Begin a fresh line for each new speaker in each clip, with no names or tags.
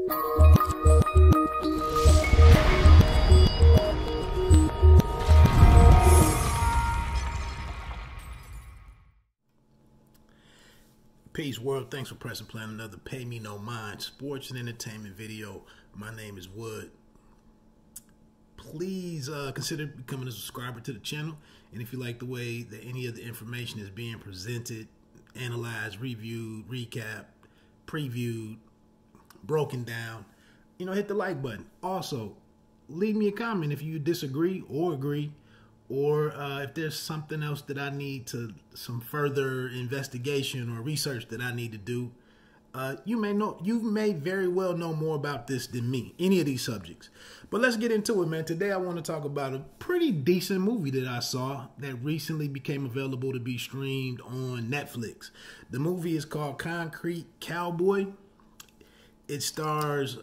Peace, world. Thanks for pressing play on another Pay Me No Mind sports and entertainment video. My name is Wood. Please consider becoming a subscriber to the channel. And if you like the way that any of the information is being presented, analyzed, reviewed, recapped, previewed, broken down, hit the like button. Also, leave me a comment if you disagree or agree, or if there's something else that I need some further investigation or research that I need to do. You may very well know more about this than me, any of these subjects. But let's get into it, man. Today I want to talk about a pretty decent movie that I saw that recently became available to be streamed on Netflix. The movie is called Concrete Cowboy. It stars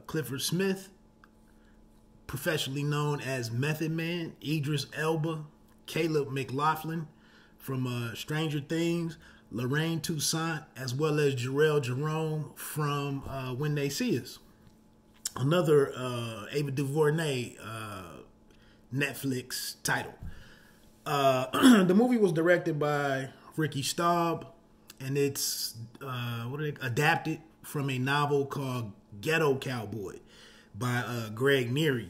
Clifford Smith, professionally known as Method Man, Idris Elba, Mclaughlin from Stranger Things, Lorraine Toussaint, as well as Jerome from When They See Us. Another Ava DuVernay Netflix title. The movie was directed by Ricky Staub, and it's adapted from a novel called Ghetto Cowboy by Greg Neary.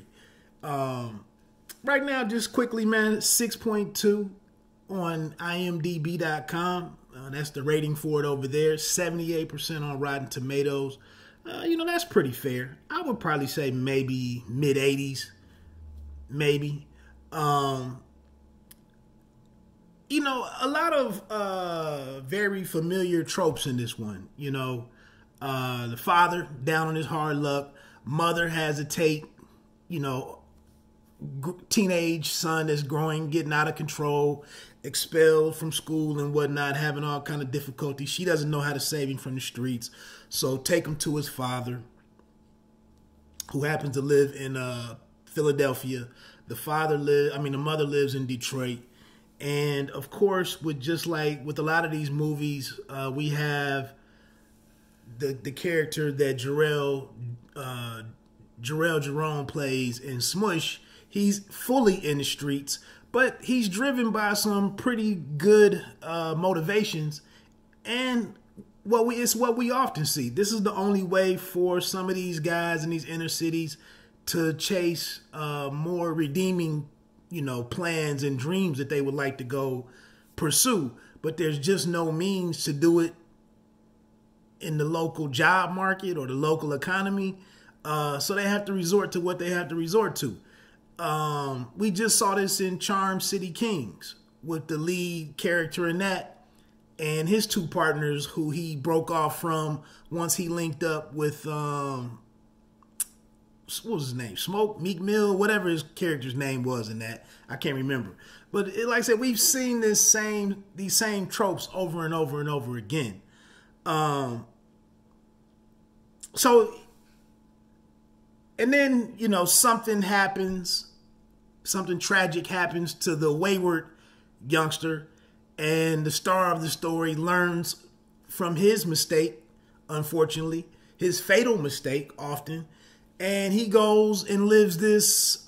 Right now, just quickly, man, 6.2 on IMDb.com. That's the rating for it over there. 78% on Rotten Tomatoes. That's pretty fair. I would probably say maybe mid-80s. Maybe. A lot of very familiar tropes in this one. The father down on his hard luck. Mother hesitate. Teenage son that's growing, getting out of control, expelled from school and whatnot, having all kind of difficulties. She doesn't know how to save him from the streets, so take him to his father, who happens to live in Philadelphia. The mother lives in Detroit, and of course, with a lot of these movies, we have the character that Jerome plays in Smush. He's fully in the streets, but he's driven by some pretty good motivations, and it's what we often see. This is the only way for some of these guys in these inner cities to chase more redeeming, plans and dreams that they would like to go pursue, but there's just no means to do it in the local job market or the local economy, so they have to resort to what they have to resort to. We just saw this in Charm City Kings with the lead character in that and his two partners who he broke off from once he linked up with, what was his name? Smoke, Meek Mill, whatever his character's name was in that. I can't remember. But like I said, we've seen these same tropes over and over and over again. And then, something happens, something tragic happens to the wayward youngster, and the star of the story learns from his mistake, unfortunately, his fatal mistake often, and he goes and lives this,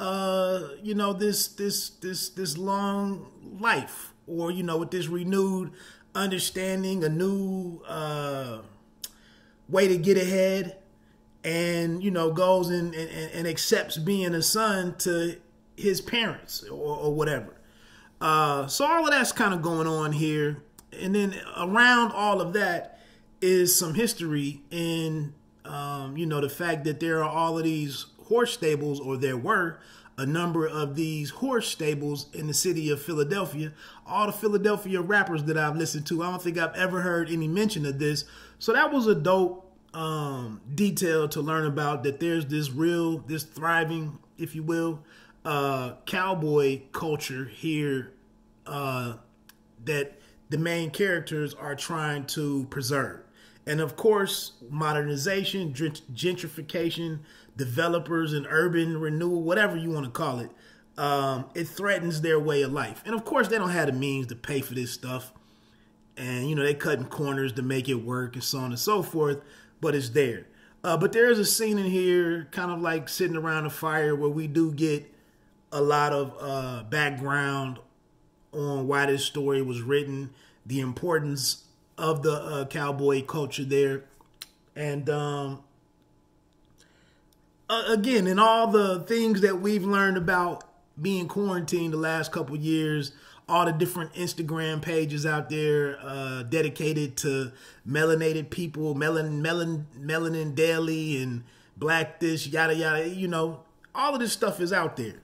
this long life, or, with this renewed understanding, a new way to get ahead. And, goes and accepts being a son to his parents or whatever. So all of that's kind of going on here. And then around all of that is some history in, the fact that there are all of these horse stables, or there were a number of these horse stables in the city of Philadelphia. All the Philadelphia rappers that I've listened to, I don't think I've ever heard any mention of this. So that was a dope detail to learn about, that there's this thriving, if you will, cowboy culture here that the main characters are trying to preserve. And of course, modernization, gentrification, developers and urban renewal, whatever you want to call it, it threatens their way of life. And of course, they don't have the means to pay for this stuff. And, they cutting corners to make it work and so on and so forth. But it's there. But there is a scene in here, kind of like sitting around a fire, where we do get a lot of background on why this story was written, the importance of the cowboy culture there. And again, in all the things that we've learned about being quarantined the last couple years, all the different Instagram pages out there dedicated to melanated people, melanin daily and black this, yada, yada, you know, all of this stuff is out there.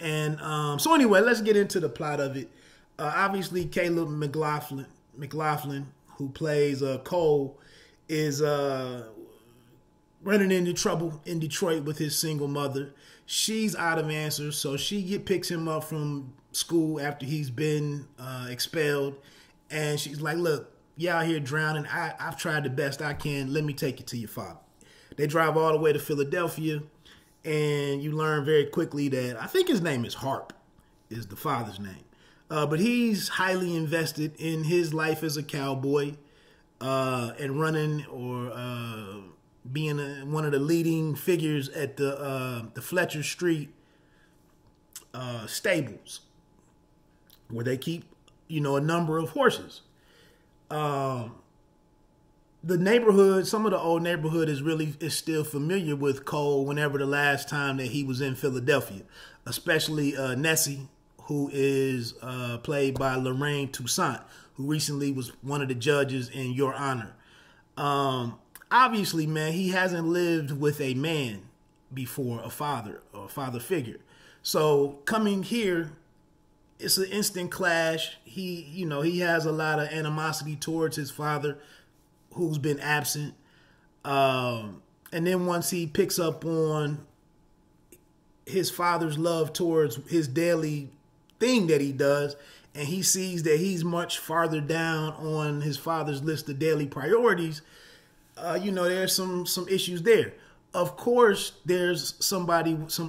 And so anyway, let's get into the plot of it. Obviously, Caleb Mclaughlin, who plays Cole, is running into trouble in Detroit with his single mother. She's out of answers, so she picks him up from school after he's been expelled. And she's like, look, you out here drowning. I've tried the best I can. Let me take you to your father. They drive all the way to Philadelphia, and you learn very quickly that I think his name is Harp, is the father's name. But he's highly invested in his life as a cowboy and running or being one of the leading figures at the Fletcher Street stables, where they keep, you know, a number of horses. The neighborhood, some of the old neighborhood is still familiar with Cole whenever the last time that he was in Philadelphia, especially Nessie, who is played by Lorraine Toussaint, who recently was one of the judges in Your Honor. Obviously, man, he hasn't lived with a man before, a father or a father figure. So coming here, it's an instant clash. He has a lot of animosity towards his father, who's been absent. And then once he picks up on his father's love towards his daily thing that he does, and he sees that he's much farther down on his father's list of daily priorities, there's some issues there. Of course, there's some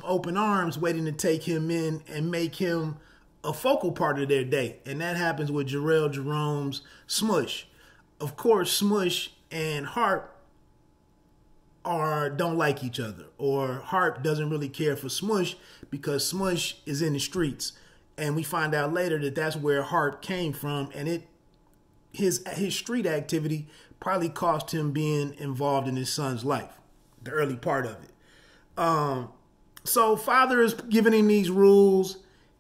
open arms waiting to take him in and make him a focal part of their day. And that happens with Jharrel Jerome's Smush. Of course, Smush and Harp don't like each other, or Harp doesn't really care for Smush because Smush is in the streets. And we find out later that that's where Harp came from, and his street activity probably cost him being involved in his son's life, the early part of it. So father is giving him these rules.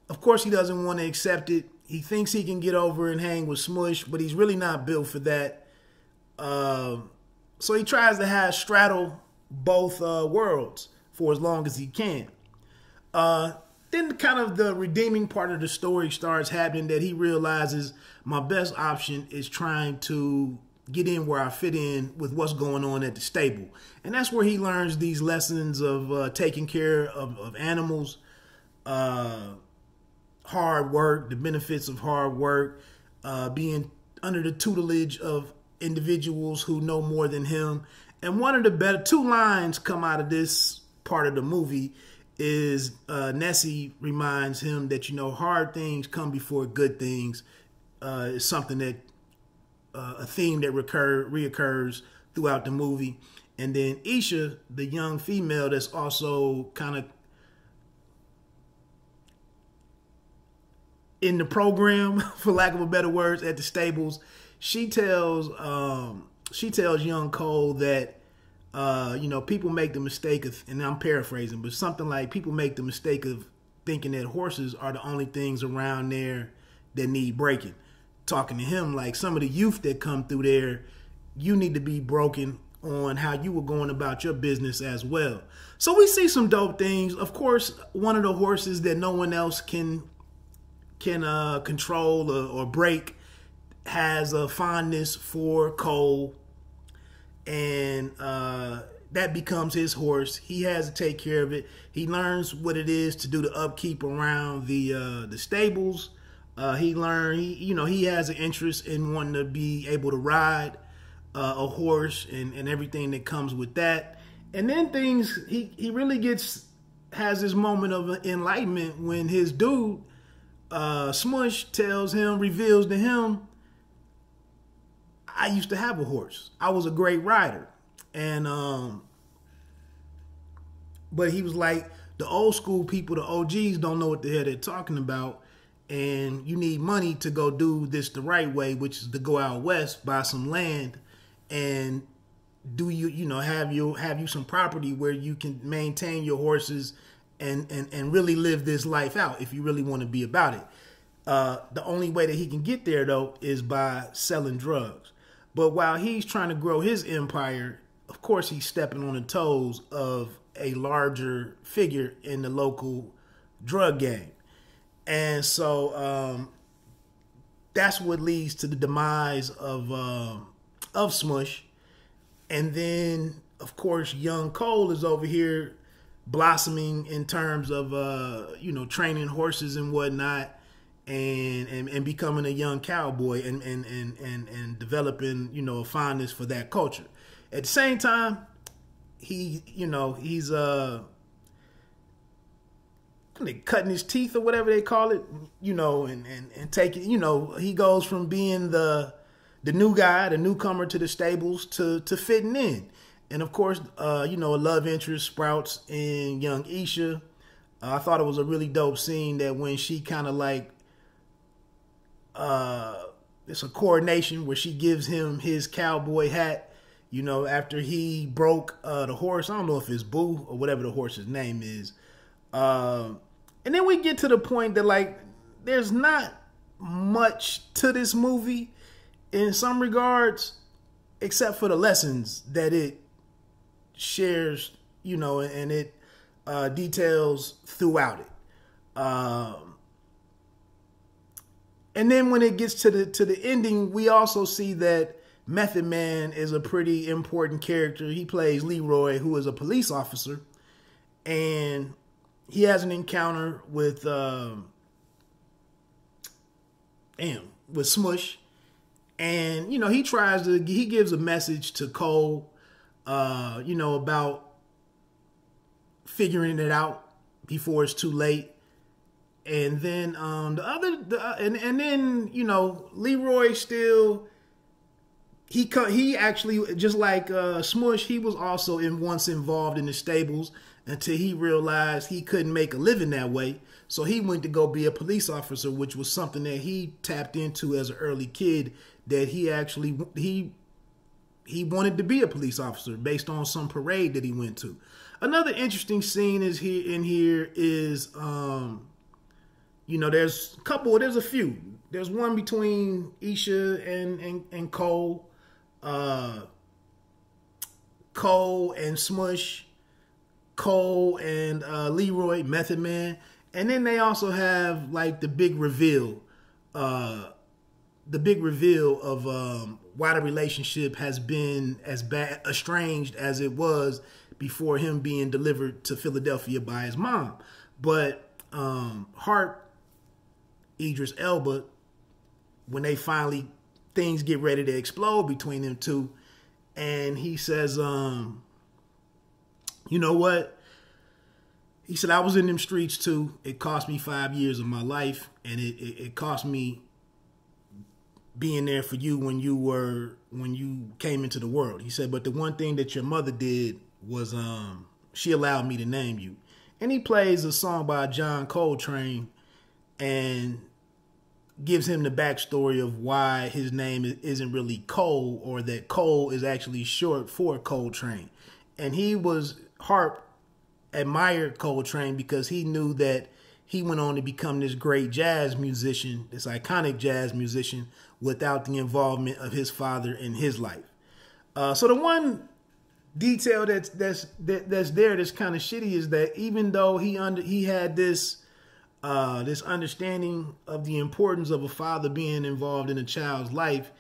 Of course, he doesn't want to accept it. He thinks he can get over and hang with Smush, but he's really not built for that. So he tries to straddle both worlds for as long as he can. Then kind of the redeeming part of the story starts happening, that he realizes my best option is trying to get in where I fit in with what's going on at the stable. And that's where he learns these lessons of taking care of animals, hard work, the benefits of hard work, being under the tutelage of individuals who know more than him. And one of the two lines come out of this part of the movie is Nessie reminds him that, hard things come before good things. Is something that a theme that reoccurs throughout the movie. And then Isha, the young female that's also kind of in the program, for lack of a better words, at the stables, she tells young Cole that people make the mistake of, and I'm paraphrasing, but something like people make the mistake of thinking that horses are the only things around there that need breaking. Talking to him like, some of the youth that come through there, you need to be broken on how you were going about your business as well. So we see some dope things. Of course, one of the horses that no one else can control or break has a fondness for Cole, and that becomes his horse. He has to take care of it. He learns what it is to do the upkeep around the stables. He has an interest in wanting to be able to ride a horse and everything that comes with that. And then he really has this moment of enlightenment when his dude, Smush, reveals to him, I used to have a horse. I was a great rider. And But he was like, the old school people, the OGs, don't know what the hell they're talking about. And you need money to go do this the right way, which is to go out west, buy some land, and do have you some property where you can maintain your horses and really live this life out if you really want to be about it. The only way that he can get there, though, is by selling drugs. But while he's trying to grow his empire, of course, he's stepping on the toes of a larger figure in the local drug game. And so that's what leads to the demise of Smush. And then, of course, young Cole is over here blossoming in terms of, training horses and whatnot, and becoming a young cowboy and developing, a fondness for that culture. At the same time, he's cutting his teeth or whatever they call it, and taking, he goes from being the new guy, the newcomer to the stables to fitting in. And of course, a love interest sprouts in young Isha. I thought it was a really dope scene that when she kind of like, it's a coronation where she gives him his cowboy hat, after he broke the horse. I don't know if it's Boo or whatever the horse's name is. And then we get to the point that, like, there's not much to this movie in some regards, except for the lessons that it shares, and it details throughout it. And then when it gets to the ending, we also see that Method Man is a pretty important character. He plays Leroy, who is a police officer, and he has an encounter with Smush, and he gives a message to Cole, about figuring it out before it's too late. And then Leroy still, he actually, just like Smush, he was also once involved in the stables until he realized he couldn't make a living that way. So he went to go be a police officer, which was something that he tapped into as an early kid, that he wanted to be a police officer based on some parade that he went to. Another interesting scene is there's a few. There's one between Isha and Cole, Cole and Smush, Cole and Leroy, Method Man. And then they also have like the big reveal of why the relationship has been as estranged as it was before him being delivered to Philadelphia by his mom. But Hart, Idris, Elba, when things get ready to explode between them two, and he says, you know what? He said, I was in them streets too. It cost me 5 years of my life, and it cost me being there for you when you came into the world. He said, but the one thing that your mother did was she allowed me to name you. And he plays a song by John Coltrane and gives him the backstory of why his name isn't really Cole, or that Cole is actually short for Coltrane. And Hart admired Coltrane because he knew that he went on to become this great jazz musician, this iconic jazz musician, without the involvement of his father in his life. So the one detail that's there that's kind of shitty is that even though he had this understanding of the importance of a father being involved in a child's life,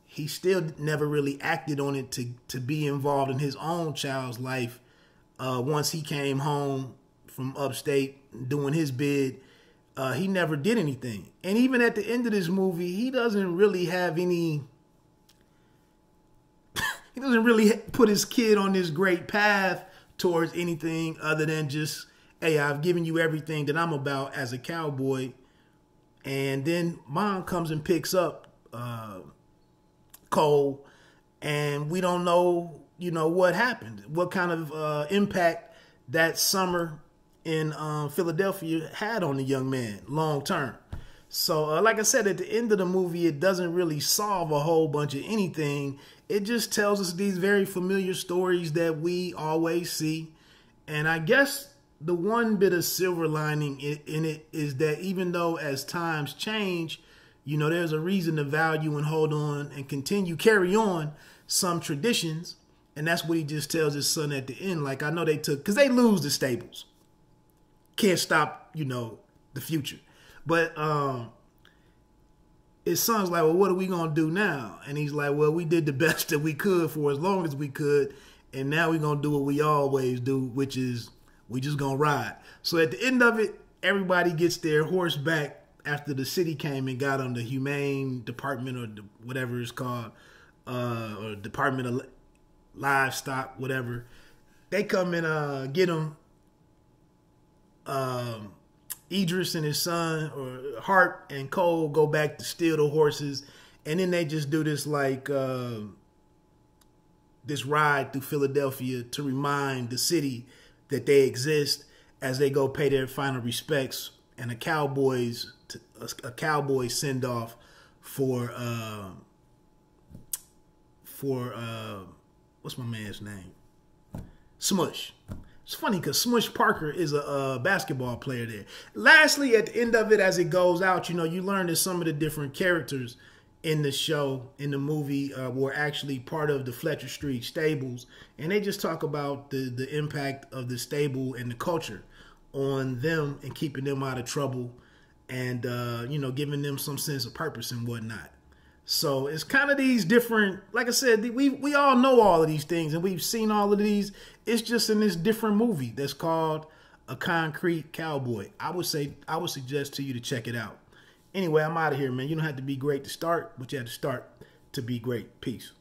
he still never really acted on it to be involved in his own child's life. Once he came home from upstate doing his bid, he never did anything. And even at the end of this movie, he doesn't really have any... he doesn't really put his kid on this great path towards anything other than just, hey, I've given you everything that I'm about as a cowboy. And then mom comes and picks up Cole, and we don't know, what happened, what kind of impact that summer in Philadelphia had on the young man long term. So, like I said, at the end of the movie, it doesn't really solve a whole bunch of anything. It just tells us these very familiar stories that we always see. And I guess the one bit of silver lining in it is that even though as times change, you know, there's a reason to value and hold on and carry on some traditions. And that's what he just tells his son at the end. Like, I know they took, because they lose the stables. Can't stop, you know, the future. But his son's like, well, what are we going to do now? And he's like, well, we did the best that we could for as long as we could. And now we're going to do what we always do, which is we just going to ride. So at the end of it, everybody gets their horse back after the city came and got them, the Humane Department or whatever it's called, or Department of Livestock, whatever. They come and get them. Idris and his son, or Hart and Cole, go back to steal the horses, and then they just do this like this ride through Philadelphia to remind the city that they exist as they go pay their final respects, and a cowboy send off for what's my man's name? Smush. It's funny because Smush Parker is a basketball player there. Lastly, at the end of it, as it goes out, you know, you learn that some of the different characters in the show, in the movie, were actually part of the Fletcher Street stables. And they just talk about the impact of the stable and the culture on them and keeping them out of trouble and, you know, giving them some sense of purpose and whatnot. So it's kind of these different, like I said, we all know all of these things and we've seen all of these. It's just in this different movie that's called A Concrete Cowboy. I would suggest to you to check it out. Anyway, I'm out of here, man. You don't have to be great to start, but you have to start to be great. Peace.